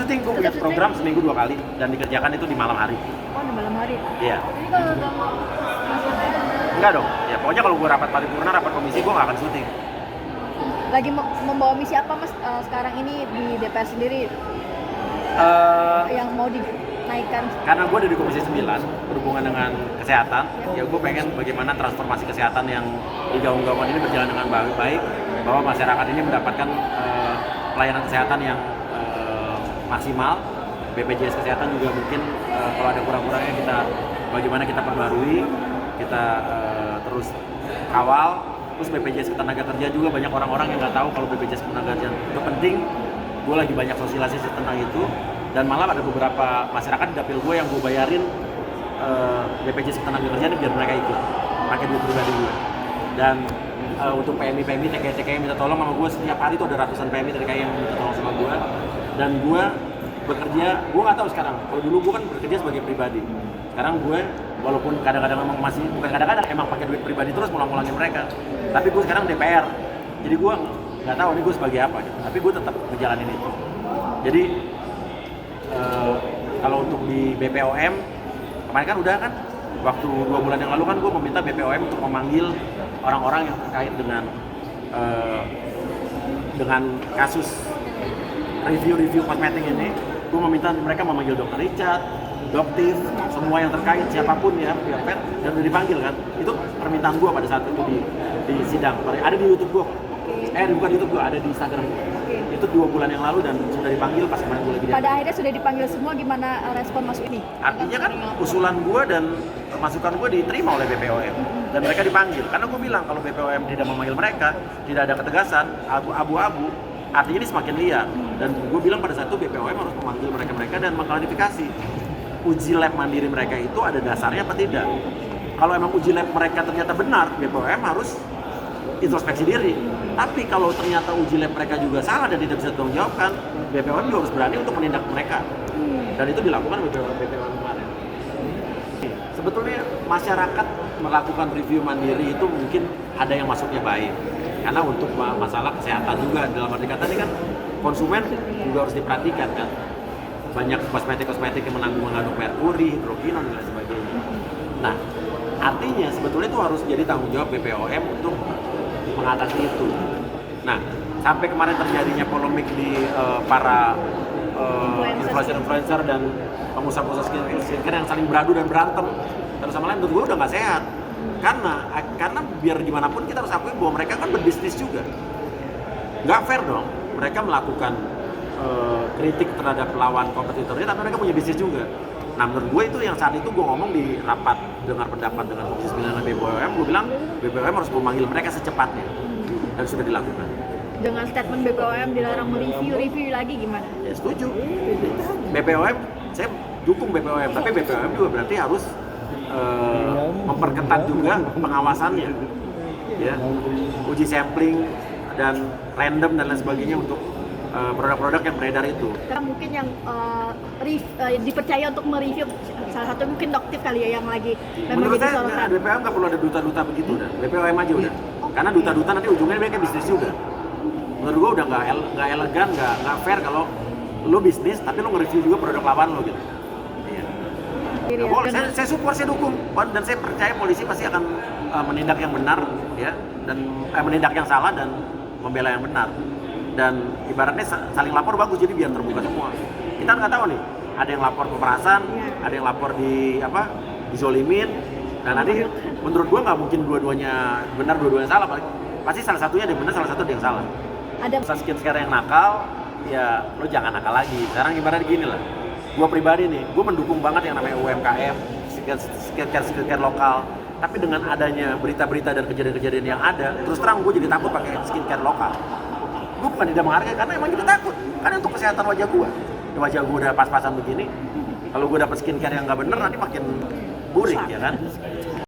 syuting, gue punya program seminggu 2 kali dan dikerjakan itu di malam hari. Oh, di malam hari. Iya. Jadi kalau udah mau masuk Enggak dong. Ya pokoknya kalau gue rapat paripurna, rapat komisi, gue nggak akan syuting. lagi membawa misi apa Mas sekarang ini di DPR sendiri yang mau dinaikkan? Karena gue ada di Komisi 9 berhubungan dengan kesehatan, ya gue pengen bagaimana transformasi kesehatan yang digaung-gaungkan ini berjalan dengan baik, bahwa masyarakat ini mendapatkan pelayanan kesehatan yang maksimal. BPJS Kesehatan juga mungkin kalau ada kurang-kurangnya bagaimana kita perbarui, kita terus kawal. Terus BPJS Ketenagakerjaan juga banyak orang-orang yang nggak tahu kalau BPJS Ketenagakerjaan itu penting. Gue lagi banyak sosialisasi tentang itu, dan malah ada beberapa masyarakat di dapil gue yang gue bayarin BPJS Ketenagakerjaan biar mereka ikut pakai duit pribadi gue. Dan untuk PMI TKI minta tolong sama gue, setiap hari itu ada ratusan PMI TKI yang minta tolong sama gue. Dan gue bekerja, gue nggak tahu sekarang. Kalau dulu gue kan bekerja sebagai pribadi. Sekarang gue walaupun kadang-kadang memang masih, bukan kadang-kadang, emang pakai duit pribadi terus mulang-mulangin mereka. Tapi gue sekarang DPR, jadi gue nggak tahu ini gue sebagai apa gitu. Tapi gue tetap ngejalanin itu. Jadi kalau untuk di BPOM kemarin kan udah kan, waktu 2 bulan yang lalu kan gue meminta BPOM untuk memanggil orang-orang yang terkait dengan kasus review kosmetik ini. Gue meminta mereka memanggil Dr. Richard, Doktif, semua yang terkait, siapapun ya, pihak PET, dan udah dipanggil kan. Itu permintaan gue pada saat itu di sidang. Ada di YouTube gue. Bukan YouTube gue, ada di Instagram gue. Itu 2 bulan yang lalu dan sudah dipanggil pas kemarin gue lagi. Pada akhirnya sudah dipanggil semua, gimana respon Mas ini? Artinya kan usulan gue dan masukan gue diterima oleh BPOM dan mereka dipanggil. Karena gue bilang kalau BPOM tidak memanggil mereka, tidak ada ketegasan, abu-abu, artinya ini semakin liar. Dan gue bilang pada saat itu BPOM harus memanggil mereka dan mengklarifikasi uji lab mandiri mereka itu ada dasarnya apa tidak. Kalau emang uji lab mereka ternyata benar, BPOM harus introspeksi diri. Tapi kalau ternyata uji lab mereka juga salah dan tidak bisa ditanggungjawabkan, BPOM juga harus berani untuk menindak mereka. Dan itu dilakukan BPOM kemarin. Sebetulnya masyarakat melakukan review mandiri itu mungkin ada yang masuknya baik. Karena untuk masalah kesehatan juga, dalam arti kata ini kan konsumen juga harus diperhatikan kan. Banyak kosmetik yang mengandung merkuri, hidrokinon dan lain sebagainya. Nah, artinya sebetulnya itu harus jadi tanggung jawab BPOM untuk mengatasi itu. Nah, sampai kemarin terjadinya polemik di para influencer dan pengusaha-pengusaha skincare yang saling beradu dan berantem satu sama lain, menurut gue udah nggak sehat. Karena biar gimana pun kita harus akui bahwa mereka kan berbisnis juga. Nggak fair dong mereka melakukan kritik terhadap lawan kompetitornya, tapi mereka punya bisnis juga. Nah, menurut gue itu yang saat itu gue ngomong di rapat dengar pendapat dengan Komisi 9 dan BPOM, gue bilang BPOM harus memanggil mereka secepatnya, dan sudah dilakukan. Dengan statement BPOM dilarang mereview lagi gimana? Ya setuju. BPOM, saya dukung BPOM, tapi BPOM juga berarti harus memperketat juga pengawasannya, ya, uji sampling dan random dan lain sebagainya untuk produk-produk yang beredar itu. Karena mungkin yang dipercaya untuk mereview salah satu mungkin Doktif kali ya yang lagi memang menurut jadi saya sorotan. BPOM nggak perlu ada duta-duta begitu dah. BPOM aja udah. Karena duta-duta nanti ujungnya mereka bisnis juga. Menurut gua udah nggak elegan, nggak fair kalau lo bisnis tapi lo nge-review juga produk lawan lo gitu. Iya. Boleh, saya support, saya dukung, dan saya percaya polisi pasti akan menindak yang benar, ya, dan menindak yang salah dan membela yang benar. Dan ibaratnya saling lapor bagus, jadi biar terbuka semua. Kita nggak tahu nih, ada yang lapor pemerasan, ada yang lapor dizolimin, dan nanti menurut gua nggak mungkin dua-duanya benar, dua-duanya salah. Pasti salah satunya ada yang benar, salah satu ada yang salah. Ada skincare yang nakal, ya lo jangan nakal lagi. Sekarang ibaratnya gini lah, gua pribadi nih, gua mendukung banget yang namanya UMKM, skincare lokal. Tapi dengan adanya berita-berita dan kejadian-kejadian yang ada, terus terang gue jadi takut pakai skincare lokal. Gue bukan tidak menghargai, karena emang kita takut. Karena untuk kesehatan wajah gue. Wajah gue udah pas-pasan begini, kalau gue dapet skincare yang nggak bener nanti makin burik, ya kan?